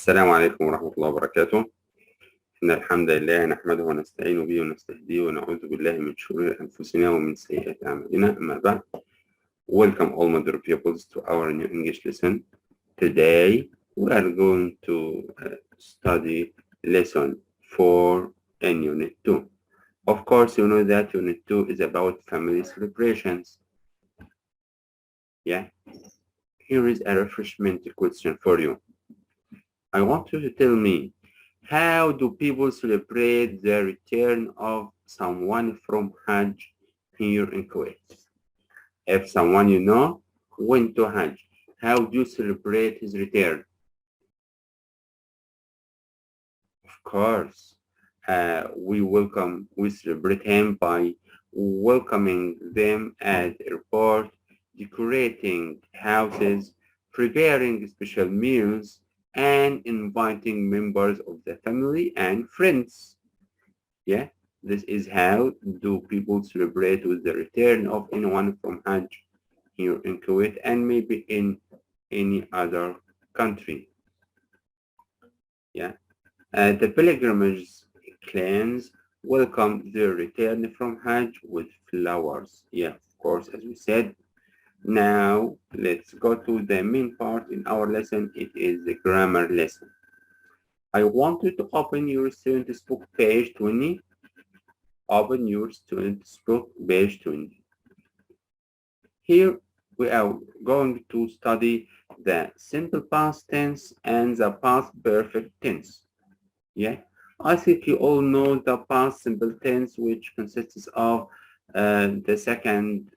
السلام عليكم ورحمة الله وبركاته. إن الحمد لله نحمده ونستعين به ونستهديه ونعوذ بالله من شرور أنفسنا ومن سيئات أعمالنا. أما بعد, welcome all my dear pupils to our new English lesson. Today we are going to study lesson 4 in Unit 2. Of course, you know that Unit 2 is about family celebrations. Yeah. Here is a refreshment question for you. I want you to tell me, how do people celebrate the return of someone from Hajj here in Kuwait? If someone you know went to Hajj, how do you celebrate his return? Of course, we celebrate him by welcoming them at the airport, decorating houses, preparing special meals, and inviting members of the family and friends. Yeah, this is how do people celebrate with the return of anyone from Hajj here in Kuwait and maybe in any other country. Yeah, the pilgrimage clans welcome their return from Hajj with flowers. Yeah, of course, as we said. Now, let's go to the main part in our lesson. It is the grammar lesson. I want you to open your student's book, page 20. Open your student's book, page 20. Here, we are going to study the simple past tense and the past perfect tense. Yeah, I think you all know the past simple tense, which consists of the second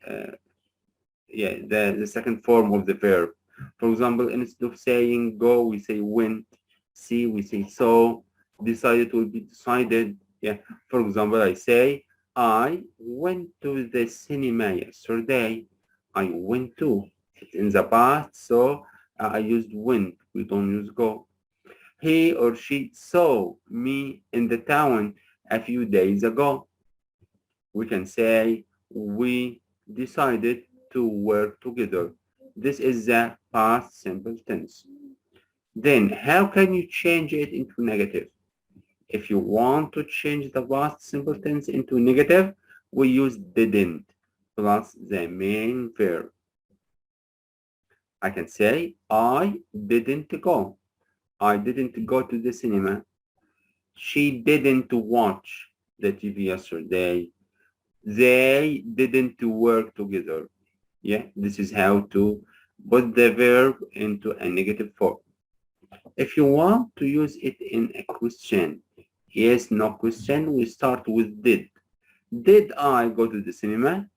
the second form of the verb. For example, instead of saying go, we say went. See, we say saw. Decided will be decided. Yeah. For example, I say I went to the cinema yesterday. I went to. It's in the past, so I used went. We don't use go. He or she saw me in the town a few days ago. We can say we decided to work together. This is the past simple tense. Then how can you change it into negative? If you want to change the past simple tense into negative, we use didn't plus the main verb. I can say I didn't go. I didn't go to the cinema. She didn't watch the TV yesterday. They didn't work together. Yeah, this is how to put the verb into a negative form. If you want to use it in a question, yes, no question, we start with did. Did I go to the cinema?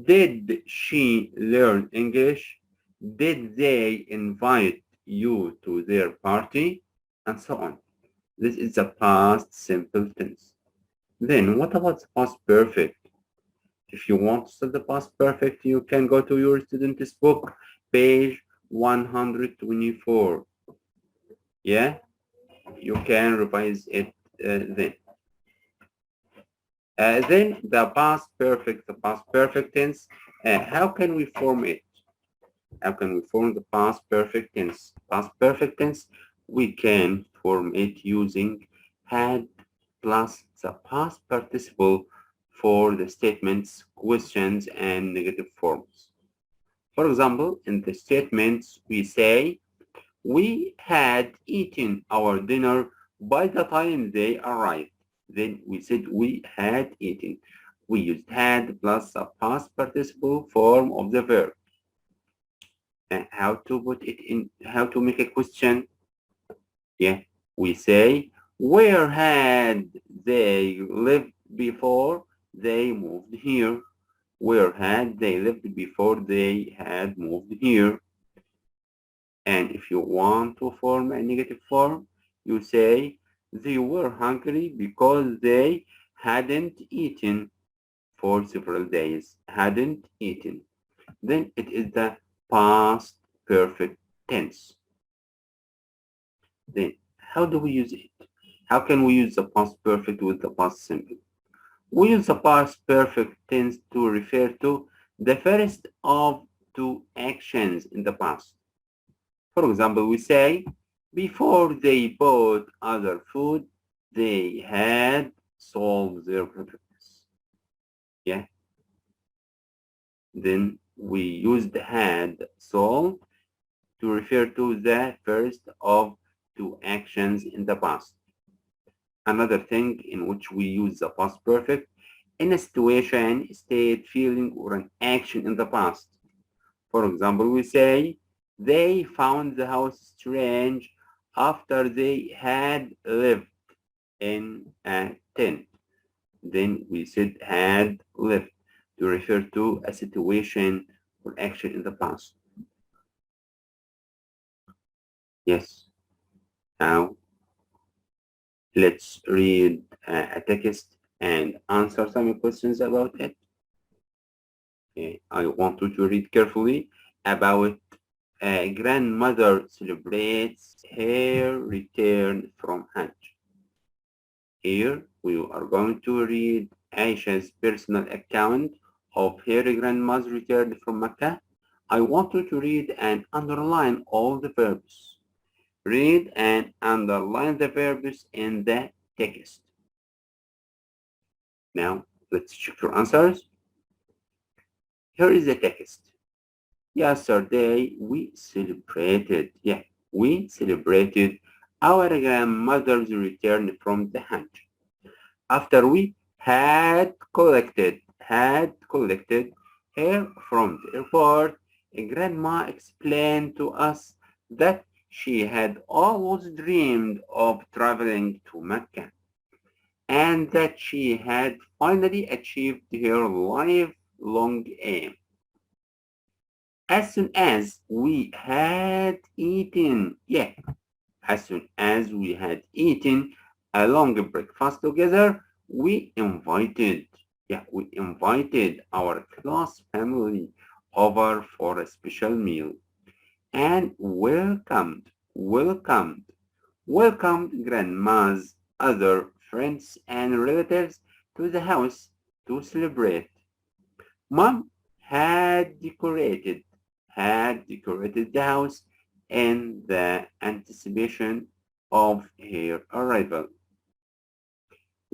Did she learn English? Did they invite you to their party? And so on. This is the past simple tense. Then what about the past perfect? If you want to study the past perfect, you can go to your student's book, page 124. Yeah, you can revise it then. Then the past perfect tense, how can we form it? How can we form the past perfect tense? Past perfect tense, we can form it using had plus the past participle for the statements, questions, and negative forms. For example, in the statements, we say, we had eaten our dinner by the time they arrived. Then we said we had eaten. We used had plus the past participle form of the verb. And how to put it in, how to make a question? Yeah, we say, where had they lived before they moved here? Where had they lived before they had moved here? And if you want to form a negative form, you say they were hungry because they hadn't eaten for several days. Hadn't eaten. Then it is the past perfect tense. Then how do we use it? How can we use the past perfect with the past simple? We use the past perfect tense to refer to the first of two actions in the past. For example, we say Before they bought other food, they had solved their problems. Yeah. Then we used had solved to refer to the first of two actions in the past. Another thing in which we use the past perfect in a situation, state, feeling, or an action in the past. For example, we say, they found the house strange after they had lived in a tent. Then we said had lived to refer to a situation or action in the past. Yes. Now let's read a text and answer some questions about it. Okay. I want you to read carefully about grandmother celebrates her return from Hajj. Here we are going to read Aisha's personal account of her grandma's return from Mecca. I want you to read and underline all the verbs. Read and underline the verbs in the text. Now, let's check your answers. Here is the text. Yesterday, we celebrated our grandmother's return from the Hajj. After we had collected her from the airport, Grandma explained to us that she had always dreamed of traveling to Mecca and that she had finally achieved her lifelong aim. As soon as we had eaten, a long breakfast together, we invited our class family over for a special meal and welcomed grandma's other friends and relatives to the house to celebrate. Mom had decorated the house in the anticipation of her arrival.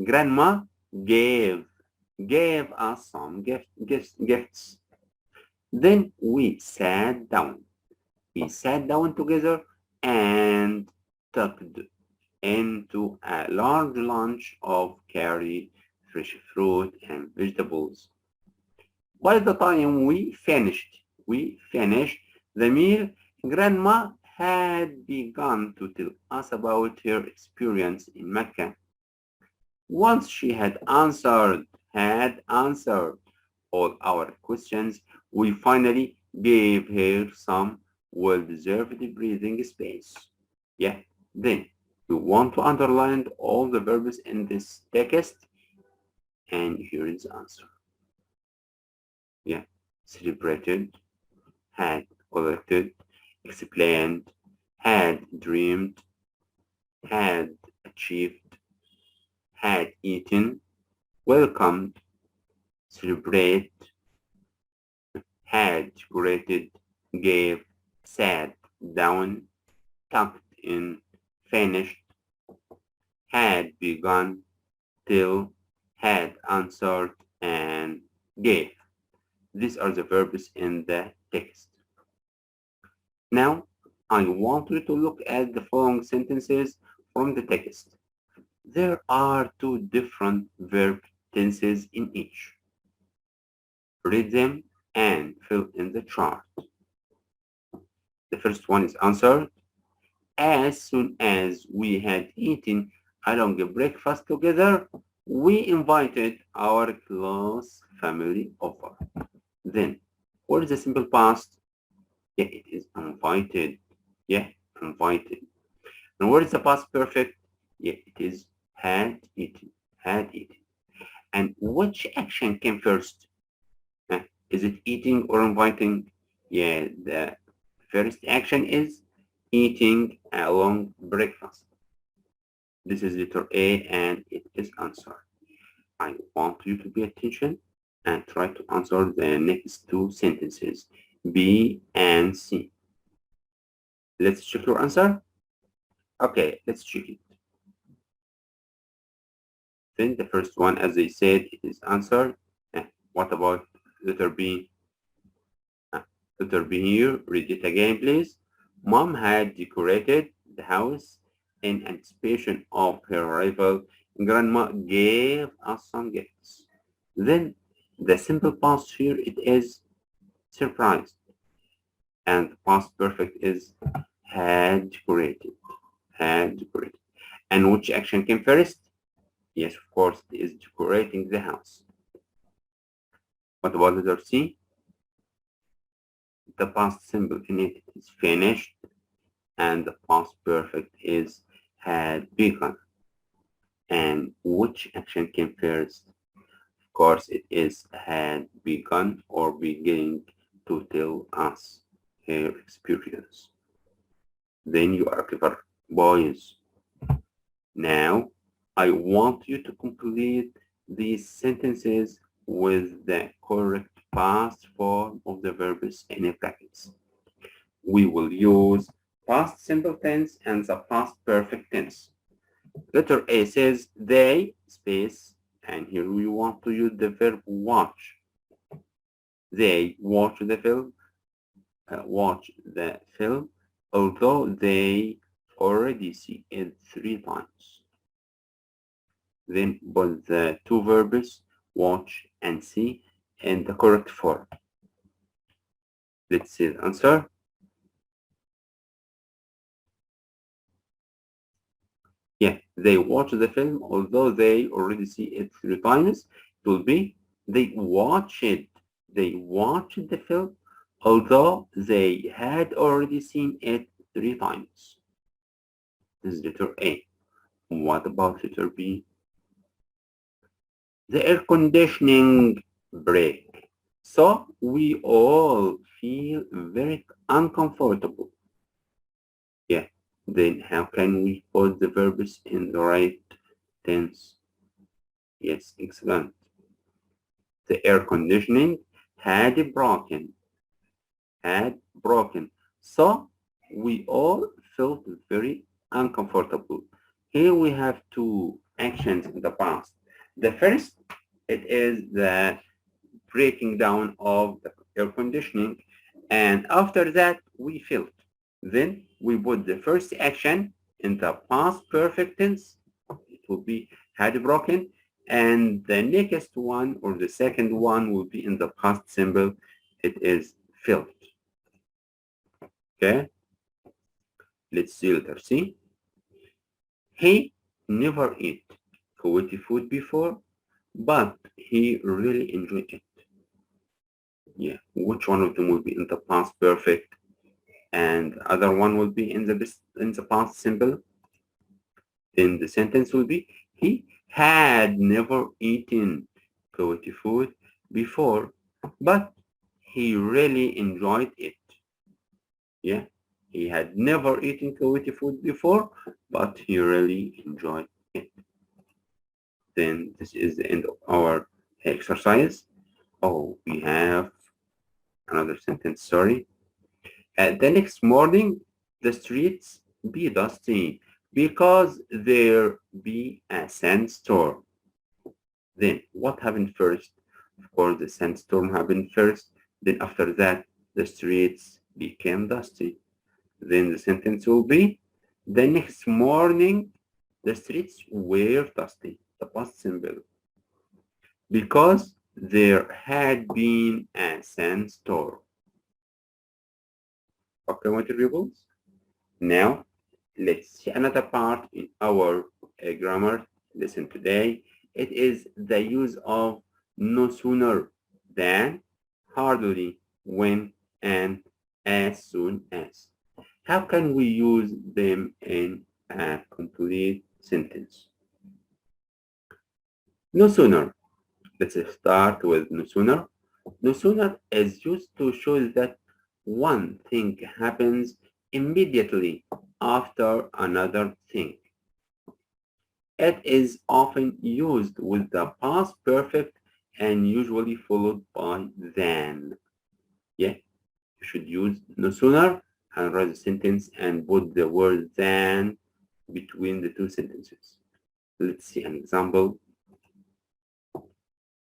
Grandma gave gave us some gifts. Then we sat down. We sat down together and tucked into a large lunch of curry, fresh fruit, and vegetables. By the time we finished the meal, Grandma had begun to tell us about her experience in Mecca. Once she had answered all our questions, we finally gave her some well-deserved breathing space. Yeah, then you want to underline all the verbs in this text, and here is the answer. Yeah, celebrated, had collected, explained, had dreamed, had achieved, had eaten, welcomed, celebrate, had decorated, gave, sat down, tucked in, finished, had begun, till, had answered, and gave. These are the verbs in the text. Now, I want you to look at the following sentences from the text. There are two different verb tenses in each. Read them and fill in the chart. The first one is answered. As soon as we had eaten a long breakfast together, we invited our close family over. Then, what is the simple past? Yeah, it is invited. Yeah, invited. And what is the past perfect? Yeah, it is had eaten. Had eaten. And which action came first? Is it eating or inviting? Yeah, the first action is eating a long breakfast. This is letter A and it is answered. I want you to pay attention and try to answer the next two sentences, B and C. Let's check your answer. Okay, let's check it. Then the first one, as I said, it is answered. What about letter B? Uh, Letter B here, read it again, please. Mom had decorated the house in anticipation of her arrival. Grandma gave us some gifts. Then the simple past here, it is surprised. And the past perfect is had decorated. Had decorated. And which action came first? Yes, of course, it is decorating the house. What about letter C? The past simple in it is finished, and the past perfect is had begun. And which action came first? Of course, it is had begun or beginning to tell us her experience. Then you are clever boys. Now, I want you to complete these sentences with the correct past form of the verbs in brackets. We will use past simple tense and the past perfect tense. Letter A says they space, and here we want to use the verb watch. They watch the film, although they already see it 3 times. Then put the two verbs watch and see in the correct form. Let's see the answer. Yeah, they watch the film, although they already see it 3 times. It will be they watched the film, although they had already seen it 3 times. This is letter A. What about letter B? The air conditioning break. So we all feel very uncomfortable. Yeah. Then how can we put the verbs in the right tense? Yes, excellent. The air conditioning had broken. Had broken. So we all felt very uncomfortable. Here we have two actions in the past. The first, it is the breaking down of the air conditioning, and after that we felt. Then we put the first action in the past perfect tense. It will be had broken, and the next one or the second one will be in the past simple. It is felt. Okay, let's see letter C. He never ate Kuwaiti food before, but he really enjoyed it. Yeah, which one of them will be in the past perfect, and the other one will be in the past simple? Then the sentence will be he had never eaten Kuwaiti food before, but he really enjoyed it. Yeah, he had never eaten Kuwaiti food before, but he really enjoyed it. Then this is the end of our exercise. Oh, we have another sentence, sorry. The next morning, the streets be dusty because there be a sandstorm. Then what happened first? Of course, the sandstorm happened first. Then after that, the streets became dusty. Then the sentence will be, the next morning, the streets were dusty. The past simple. Because there had been a sandstorm. Okay, my pupils? Now, let's see another part in our grammar lesson today. It is the use of no sooner than, hardly, when, and as soon as. How can we use them in a complete sentence? No sooner. Let's start with no sooner. No sooner is used to show that one thing happens immediately after another thing. It is often used with the past perfect and usually followed by than. Yeah, you should use no sooner and write the sentence and put the word than between the two sentences. Let's see an example.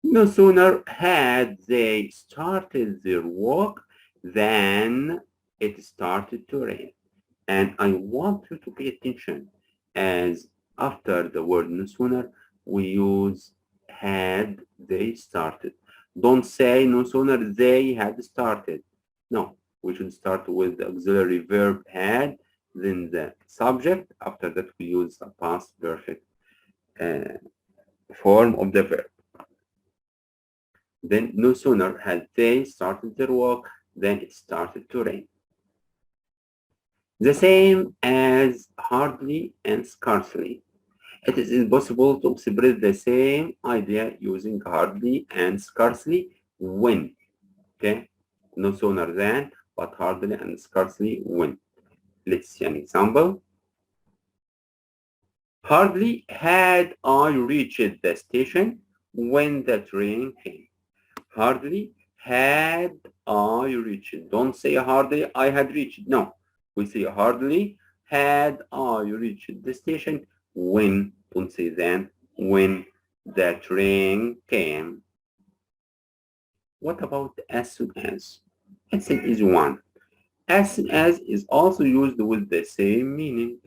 No sooner had they started their walk than it started to rain. And I want you to pay attention, as after the word no sooner, we use had they started. Don't say no sooner they had started. No, we should start with the auxiliary verb had, then the subject. After that, we use a past perfect uh, form of the verb. Then no sooner had they started their walk than it started to rain. The same as hardly and scarcely. It is impossible to express the same idea using hardly and scarcely when. Okay? No sooner than, but hardly and scarcely when. Let's see an example. Hardly had I reached the station when the train came. Hardly had I reached. Don't say hardly I had reached. No, we say hardly had I reached the station when, don't say then, when the train came. What about as soon as? It's an easy one. As soon as is also used with the same meaning.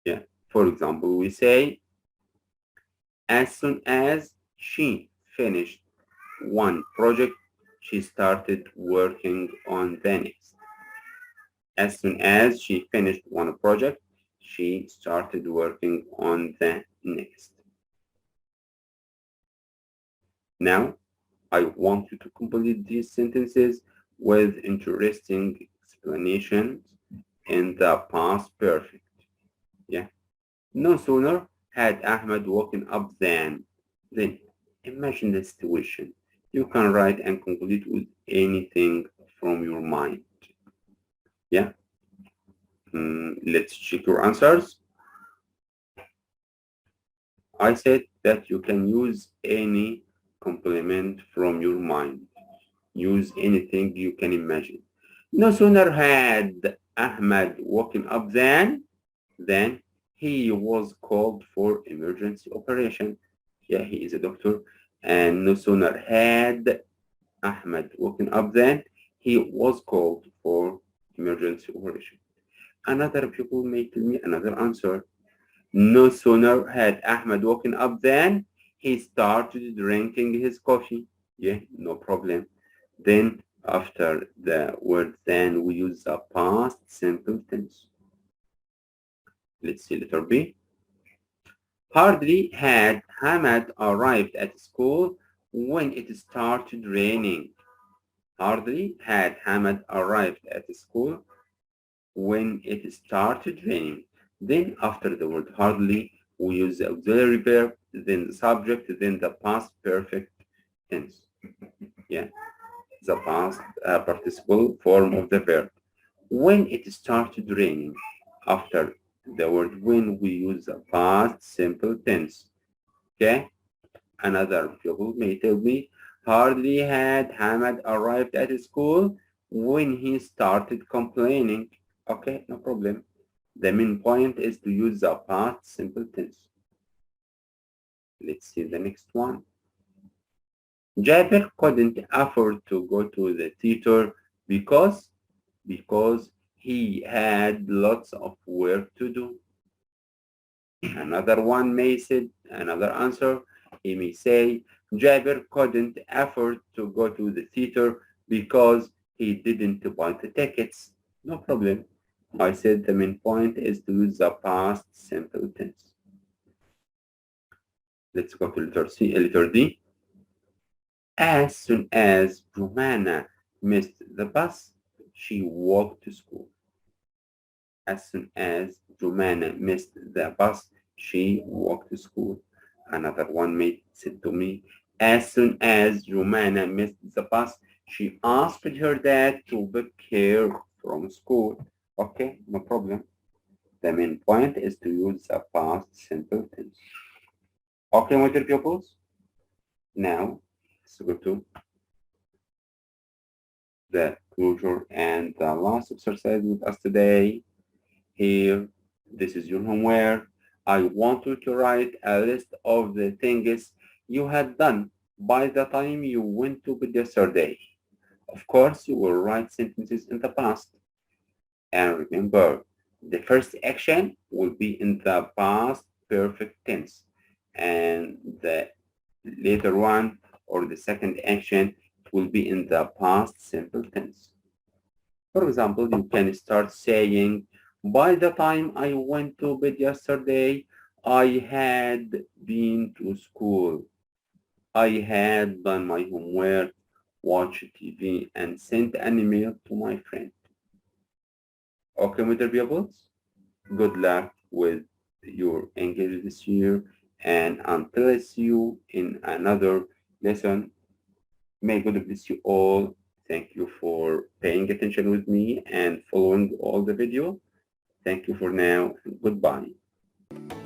Yeah. For example, we say as soon as she finished one project, she started working on the next. As soon as she finished one project, she started working on the next. Now, I want you to complete these sentences with interesting explanations in the past perfect. Yeah. No sooner had Ahmed woken up then imagine the situation. You can write and complete with anything from your mind. Yeah. Let's check your answers. I said that you can use any complement from your mind. Use anything you can imagine. No sooner had Ahmed woken up than he was called for emergency operation. Yeah, he is a doctor. And no sooner had Ahmed woken up than he was called for emergency operation. Another people may tell me another answer. No sooner had Ahmed woken up than he started drinking his coffee. Yeah, no problem. Then after the word then we use the past simple tense. Let's see letter B. Hardly had Hamad arrived at school when it started raining. Hardly had Hamad arrived at school when it started raining. Then after the word hardly, we use the auxiliary verb, then the subject, then the past perfect tense. Yeah, the past participle form of the verb. When it started raining, after the word when, we use the past simple tense. Okay? Another pupil may tell me, hardly had Hamad arrived at school when he started complaining. Okay, no problem. The main point is to use the past simple tense. Let's see the next one. Jabir couldn't afford to go to the theater because he had lots of work to do. Another one may say, another answer, he may say, Jabir couldn't afford to go to the theater because he didn't buy the tickets. No problem. I said the main point is to use the past simple tense. Let's go to letter C, letter D. As soon as Romana missed the bus, she walked to school. As soon as Romana missed the bus, she walked to school. Another one mate said to me, as soon as Romana missed the bus, she asked her dad to pick her from school. Okay, no problem. The main point is to use the past simple tense. Okay, my dear pupils. Now, let's go to the closure and the last exercise with us today. Here This is your homework. I want you to write a list of the things you had done by the time you went to bed yesterday. Of course, you will write sentences in the past. And remember, the first action will be in the past perfect tense. And the later one or the second action will be in the past simple tense. For example, you can start saying, by the time I went to bed yesterday, I had been to school. I had done my homework, watched TV, and sent an email to my friend. Okay, my dear pupils, good luck with your English this year. And until I see you in another lesson, may God bless you all. Thank you for paying attention with me and following all the video. Thank you for now and goodbye.